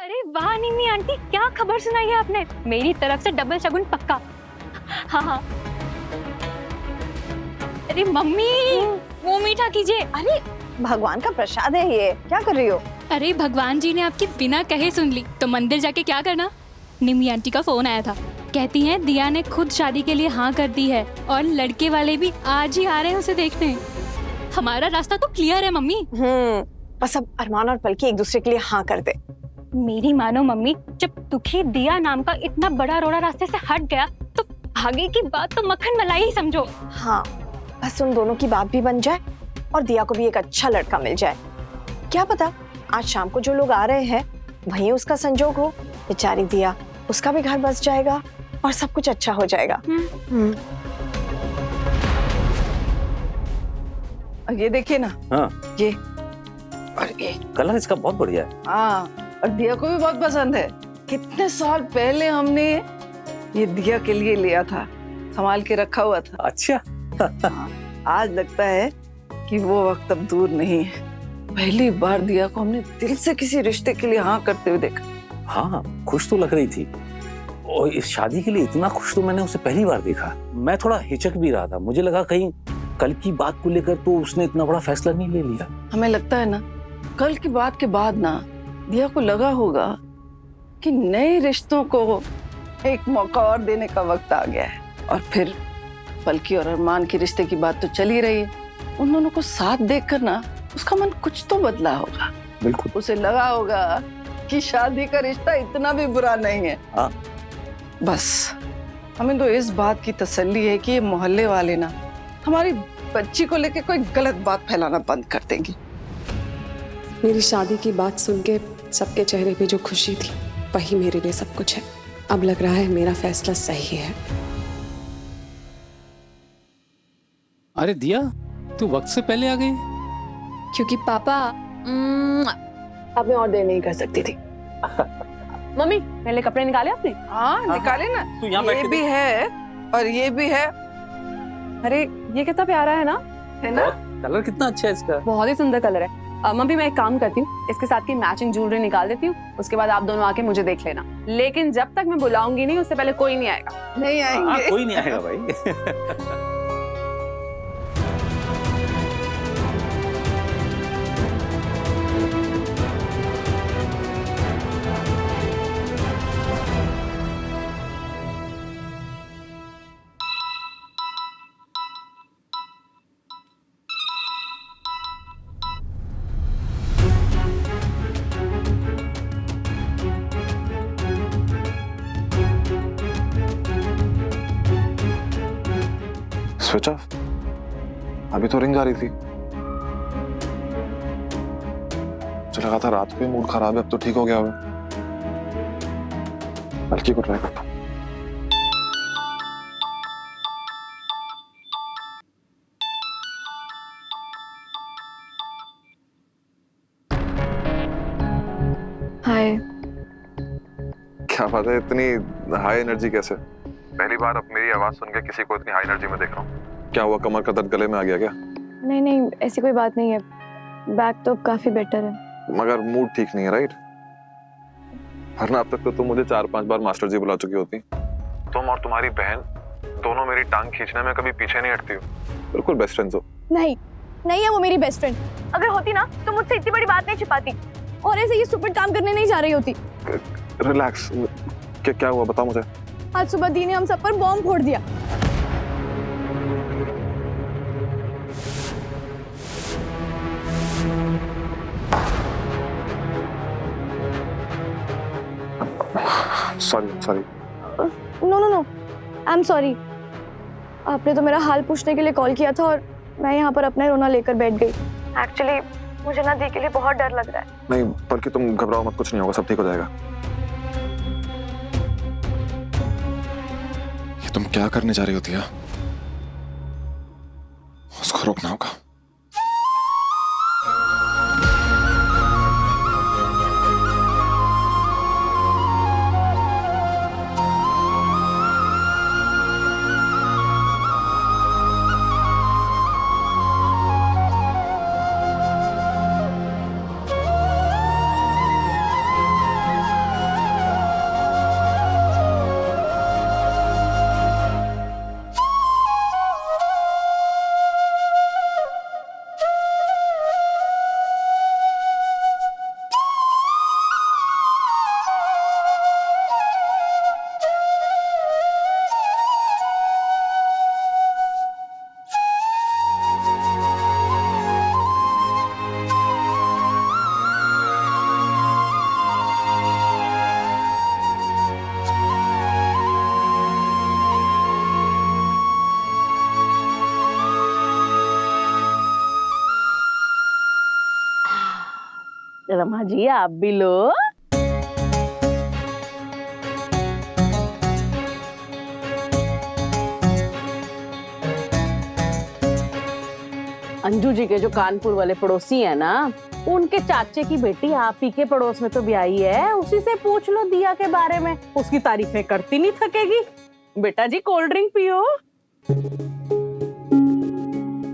अरे वाह निमी आंटी, क्या खबर सुनाई है आपने। मेरी तरफ से डबल शगुन पक्का। हाँ हाँ। अरे मम्मी वो मीठा कीजिए। अरे भगवान का प्रसाद है ये, क्या कर रही हो? अरे भगवान जी ने आपकी बिना कहे सुन ली तो मंदिर जाके क्या करना। निमी आंटी का फोन आया था, कहती हैं दिया ने खुद शादी के लिए हाँ कर दी है और लड़के वाले भी आज ही आ रहे हैं उसे देखने। हमारा रास्ता तो क्लियर है मम्मी। बस अब अरमान और पलकी एक दूसरे के लिए हाँ कर दे। मेरी मानो मम्मी, जब दुखी दिया नाम का इतना बड़ा रोड़ा रास्ते से हट गया तो आगे की बात तो मक्खन मलाई ही समझो। हाँ, बस उन दोनों की बात भी बन जाए और दिया को भी एक अच्छा लड़का मिल जाए। क्या पता आज शाम को जो लोग आ रहे हैं वहीं उसका संजोग हो। बेचारी दिया, उसका भी घर बस जाएगा और सब कुछ अच्छा हो जाएगा। ये देखिए ना। हाँ। ये और ये कलर इसका बहुत बढ़िया है। हाँ, और दिया को भी बहुत पसंद है। कितने साल पहले हमने ये दिया के लिए लिया था, संभाल के रखा हुआ था। अच्छा। आज लगता है कि वो वक्त अब दूर नहीं है। पहली बार दिया को हमने दिल से किसी रिश्ते के लिए हाँ करते हुए देखा। हाँ, खुश तो लग रही थी और इस शादी के लिए इतना खुश तो मैंने उसे पहली बार देखा। मैं थोड़ा हिचक भी रहा था, मुझे लगा कहीं कल की बात को लेकर तो उसने इतना बड़ा फैसला नहीं ले लिया। हमें लगता है ना, कल की बात के बाद ना दिया को लगा होगा कि नए रिश्तों को एक मौका और देने का वक्त आ गया है। और फिर पलकी और अरमान के रिश्ते की बात तो चल ही रही है। उन दोनों को साथ देखकर ना उसका मन कुछ तो बदला होगा। बिल्कुल। उसे लगा होगा कि शादी का रिश्ता इतना भी बुरा नहीं है। हाँ। बस हमें तो इस बात की तसल्ली है कि ये मोहल्ले वाले ना हमारी बच्ची को लेके कोई गलत बात फैलाना बंद कर देंगे। मेरी शादी की बात सुन के सबके चेहरे पे जो खुशी थी वही मेरे लिए सब कुछ है। अब लग रहा है मेरा फैसला सही है। अरे दिया, तू वक्त से पहले आ गई? क्योंकि पापा अब मैं और देर नहीं कर सकती थी। मम्मी पहले कपड़े निकाले आपने? हाँ, निकाले ना। तू यहाँ बैठ ये के भी है और ये भी है। अरे ये कितना प्यारा है ना। है ना? कलर कितना अच्छा है इसका। बहुत ही सुंदर कलर है। मम्मी मैं एक काम करती हूँ, इसके साथ की मैचिंग ज्वेलरी निकाल देती हूँ, उसके बाद आप दोनों आके मुझे देख लेना। लेकिन जब तक मैं बुलाऊंगी नहीं उससे पहले कोई नहीं आएगा। नहीं आएंगे। कोई नहीं आएगा भाई। Switch off? अभी तो रिंग आ रही थी। मुझे लगा था रात को ही मूड खराब है, अब तो ठीक हो गया होगा। बल्कि को ट्राई करता हूँ। हाय। क्या बात है, इतनी हाई एनर्जी कैसे? पहली बार अब मेरी आवाज सुन के किसी को इतनी हाई एनर्जी में देख रहा हूँ। क्या हुआ, कमर का दर्द गले में आ गया क्या? नहीं ऐसी कोई बात नहीं है, बैक तो अब काफी बेटर है। मगर मूड ठीक नहीं है, राइट? वरना अब तक तो तुम मुझे 4-5 बार मास्टर जी बुला चुकी होती। तुम और तुम्हारी बहन दोनों मेरी टांग खींचने में कभी पीछे नहीं हटती हो। बिल्कुल बेस्ट फ्रेंड्स हो। नहीं है वो मेरी बेस्ट फ्रेंड। अगर होती ना तो मुझसे इतनी बड़ी बात नहीं छिपाती और ऐसे ये सुपर काम करने नहीं जा रही होती। रिलैक्स। क्या हुआ, बताओ मुझे। आज सुबह दी ने हम सब पर बॉम्ब फोड़ दिया। Sorry. No I am sorry. आपने तो मेरा हाल पूछने के लिए कॉल किया था और मैं यहाँ पर अपना रोना लेकर बैठ गई। एक्चुअली मुझे ना दी के लिए बहुत डर लग रहा है। नहीं, बल्कि तुम घबराओ मत, कुछ नहीं होगा, सब ठीक हो जाएगा। ये तुम क्या करने जा रही होती है? उसको रोकना होगा। रमा जी आप भी लो। अंजू जी के जो कानपुर वाले पड़ोसी है ना, उनके चाचे की बेटी आप ही के पड़ोस में तो ब्याही है, उसी से पूछ लो दिया के बारे में, उसकी तारीफें करती नहीं थकेगी। बेटा जी कोल्ड ड्रिंक पियो।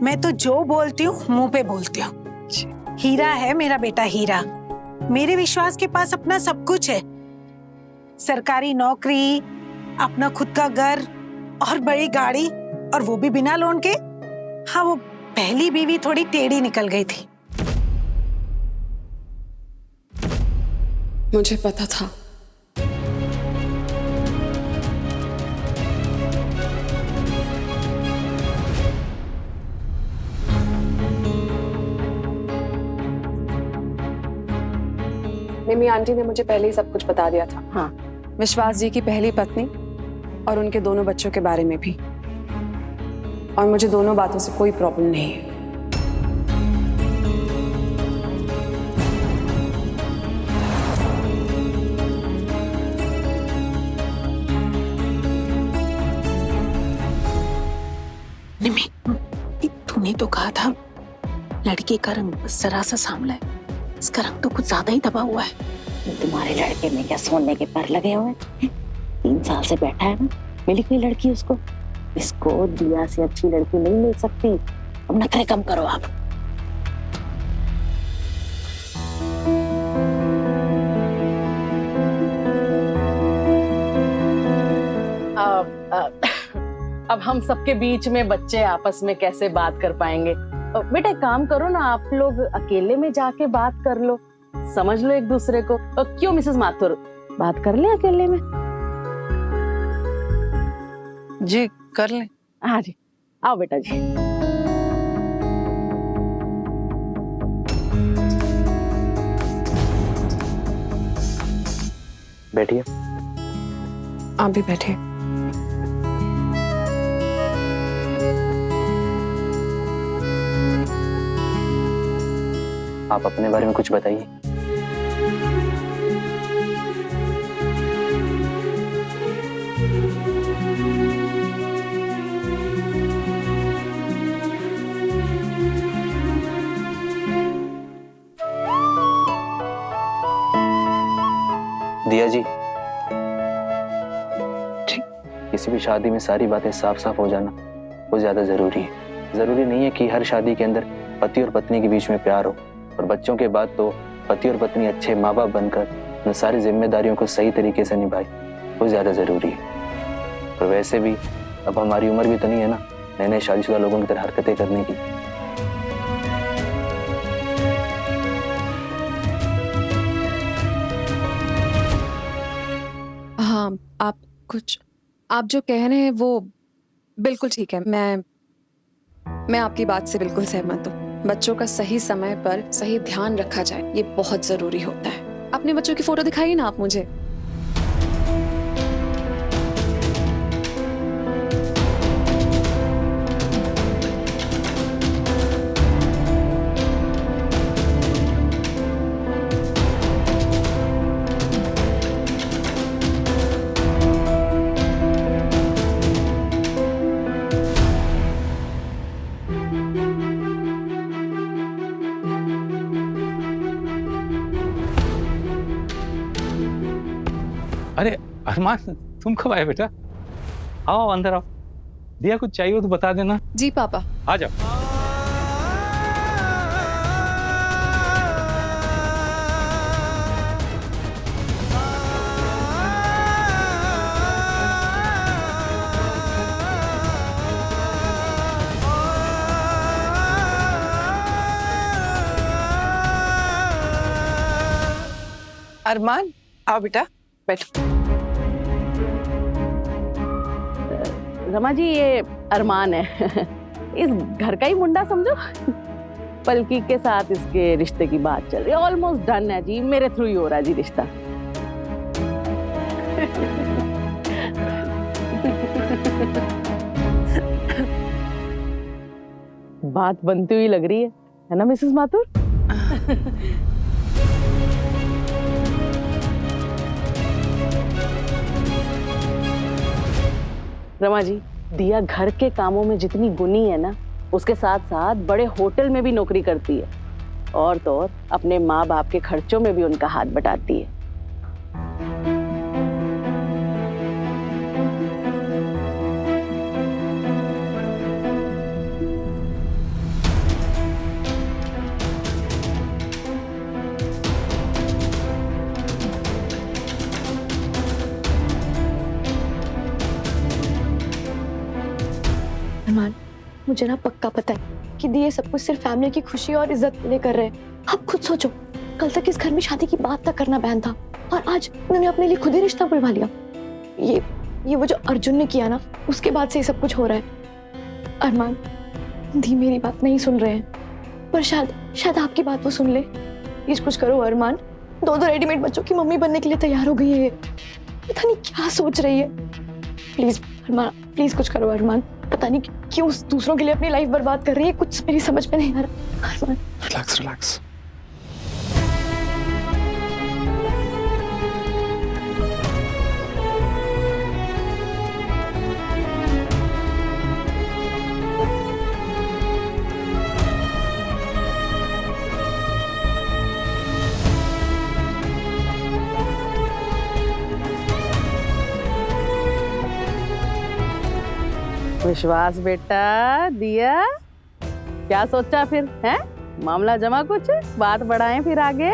मैं तो जो बोलती हूँ मुंह पे बोलती हूँ। हीरा है मेरा बेटा, हीरा। मेरे विश्वास के पास अपना सब कुछ है, सरकारी नौकरी, अपना खुद का घर और बड़ी गाड़ी, और वो भी बिना लोन के। हाँ, वो पहली बीवी थोड़ी टेढ़ी निकल गई थी। मुझे पता था। निमी आंटी ने मुझे पहले ही सब कुछ बता दिया था। हाँ। विश्वास जी की पहली पत्नी और उनके दोनों बच्चों के बारे में भी, और मुझे दोनों बातों से कोई प्रॉब्लम नहीं है। निमी, तूने तो कहा था लड़के का रंग जरा सा सांवला है, इसका रंग तो कुछ ज्यादा ही दबा हुआ है। तुम्हारे लड़के में क्या सोने के पर लगे हुए हैं? 3 साल से बैठा है ना, मिली कोई लड़की उसको? इसको दिया से अच्छी लड़की नहीं मिल सकती। अब नखरे कम करो आप। अब हम सबके बीच में बच्चे आपस में कैसे बात कर पाएंगे? बेटा एक काम करो ना, आप लोग अकेले में जाके बात कर लो, समझ लो एक दूसरे को। क्यों मिसेस माथुर, बात कर ले अकेले में? जी कर लें। हाँ जी, आओ बेटा जी। बैठिए। आप भी बैठे। आप अपने बारे में कुछ बताइए। दिया जी, किसी भी शादी में सारी बातें साफ साफ हो जाना वो ज्यादा जरूरी है। जरूरी नहीं है कि हर शादी के अंदर पति और पत्नी के बीच में प्यार हो, और बच्चों के बाद तो पति और पत्नी अच्छे माँ बाप बनकर उन सारी जिम्मेदारियों को सही तरीके से निभाए, वो ज्यादा जरूरी है। और वैसे भी अब हमारी उम्र भी तो नहीं है ना नए नए शादीशुदा लोगों की तरह हरकतें करने की। हाँ, आप जो कह रहे हैं वो बिल्कुल ठीक है। मैं आपकी बात से बिल्कुल सहमत हूँ। बच्चों का सही समय पर सही ध्यान रखा जाए, ये बहुत जरूरी होता है। अपने बच्चों की फोटो दिखाइए ना आप मुझे। अरे अरमान, तुम कब आए बेटा? आओ अंदर आओ। दिया कुछ चाहिए हो तो बता देना। जी पापा। आ जाओ। अरमान आओ बेटा, बैठो। रमा जी ये अरमान है, इस घर का ही मुंडा समझो। पलकी के साथ इसके रिश्ते की बात चल रही है, ऑलमोस्ट डन है जी, मेरे थ्रू ही हो रहा है जी रिश्ता। बात बनती हुई लग रही है ना मिसेस माथुर? रमा जी, दिया घर के कामों में जितनी गुनी है ना, उसके साथ साथ बड़े होटल में भी नौकरी करती है, और तो और अपने माँ बाप के खर्चों में भी उनका हाथ बटाती है। अरमान, मुझे ना पक्का पता है कि दिए सब कुछ सिर्फ फैमिली की खुशी और इज्जत के लिए कर रहे हैं। आप खुद सोचो, कल तक इस घर में शादी की बात तक करना बैन था और आज उन्होंने अपने लिए खुद ही रिश्ता बुलवा लिया। ये वो जो अर्जुन ने किया ना, उसके बाद से ये सब कुछ हो रहा है। अरमान, दी मेरी बात नहीं सुन रहे हैं, पर शायद आपकी बात वो सुन ले। प्लीज कुछ करो अरमान। दो रेडीमेड बच्चों की मम्मी बनने के लिए तैयार हो गई है। पता नहीं क्या सोच रही है। प्लीज अरमान, प्लीज कुछ करो अरमान। पता नहीं क्यों दूसरों के लिए अपनी लाइफ बर्बाद कर रही है, कुछ मेरी समझ में नहीं आ रहा। अरमान, रिलैक्स रिलैक्स। विश्वास बेटा, दिया क्या सोचा फिर है? मामला जमा कुछ, बात बढ़ाएं फिर आगे।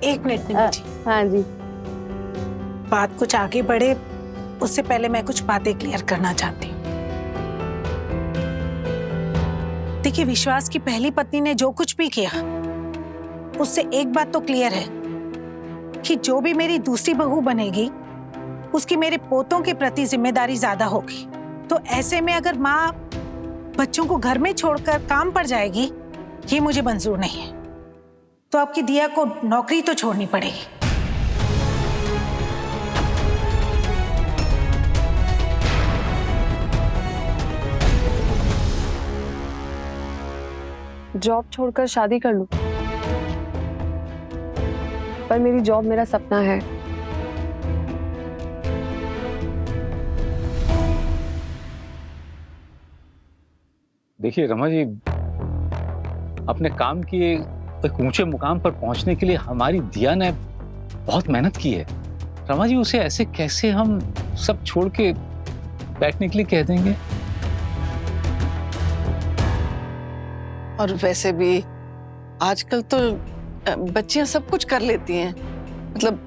एक मिनट निम्मी जी। हाँ जी। बात कुछ आगे बढ़े उससे पहले मैं कुछ बातें क्लियर करना चाहती हूँ। देखिए, विश्वास की पहली पत्नी ने जो कुछ भी किया, उससे एक बात तो क्लियर है कि जो भी मेरी दूसरी बहू बनेगी उसकी मेरे पोतों के प्रति जिम्मेदारी ज्यादा होगी। तो ऐसे में अगर माँ बच्चों को घर में छोड़कर काम पर जाएगी, ये मुझे मंजूर नहीं है। तो आपकी दिया को नौकरी तो छोड़नी पड़ेगी। जॉब छोड़कर शादी कर लूं, पर मेरी जॉब मेरा सपना है। देखिए रमा जी, अपने काम की एक ऊंचे मुकाम पर पहुंचने के लिए हमारी दिया ने बहुत मेहनत की है। रमा जी, उसे ऐसे कैसे हम सब छोड़ के बैठने के लिए कह देंगे? और वैसे भी आजकल तो बच्चियां सब कुछ कर लेती हैं, मतलब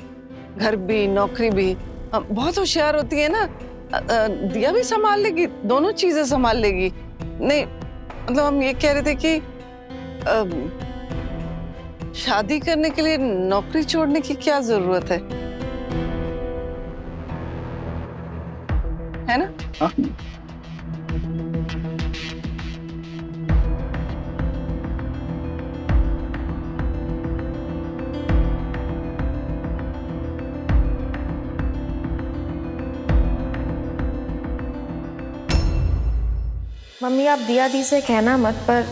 घर भी नौकरी भी। बहुत होशियार होती है ना। दिया भी संभाल लेगी, दोनों चीजें संभाल लेगी। नहीं मतलब हम ये कह रहे थे कि शादी करने के लिए नौकरी छोड़ने की क्या जरूरत है ना? हाँ? मम्मी, आप दिया दी से कहना मत, पर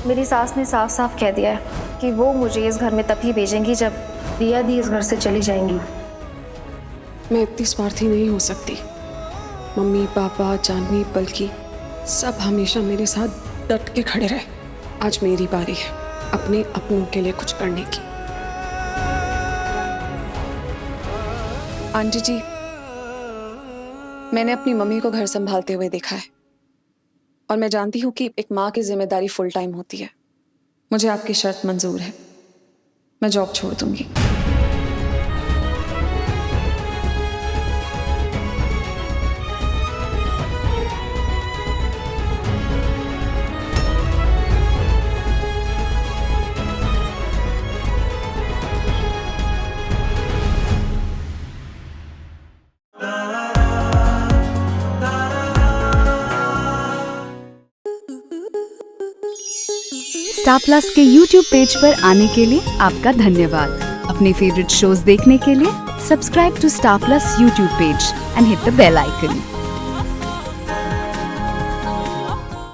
मेरी सास ने साफ साफ कह दिया है कि वो मुझे इस घर में तभी भेजेंगी जब दिया दी इस घर से चली जाएंगी। मैं इतनी स्वार्थी नहीं हो सकती। मम्मी पापा जानवी बल्कि सब हमेशा मेरे साथ डट के खड़े रहे। आज मेरी बारी है अपने अपनों के लिए कुछ करने की। आंटी जी, मैंने अपनी मम्मी को घर संभालते हुए देखा है और मैं जानती हूँ कि एक माँ की जिम्मेदारी फुल टाइम होती है। मुझे आपकी शर्त मंजूर है, मैं जॉब छोड़ दूंगी। स्टार प्लस के YouTube पेज पर आने के लिए आपका धन्यवाद। अपने फेवरेट शोज देखने के लिए subscribe to Star Plus YouTube page and hit the bell icon.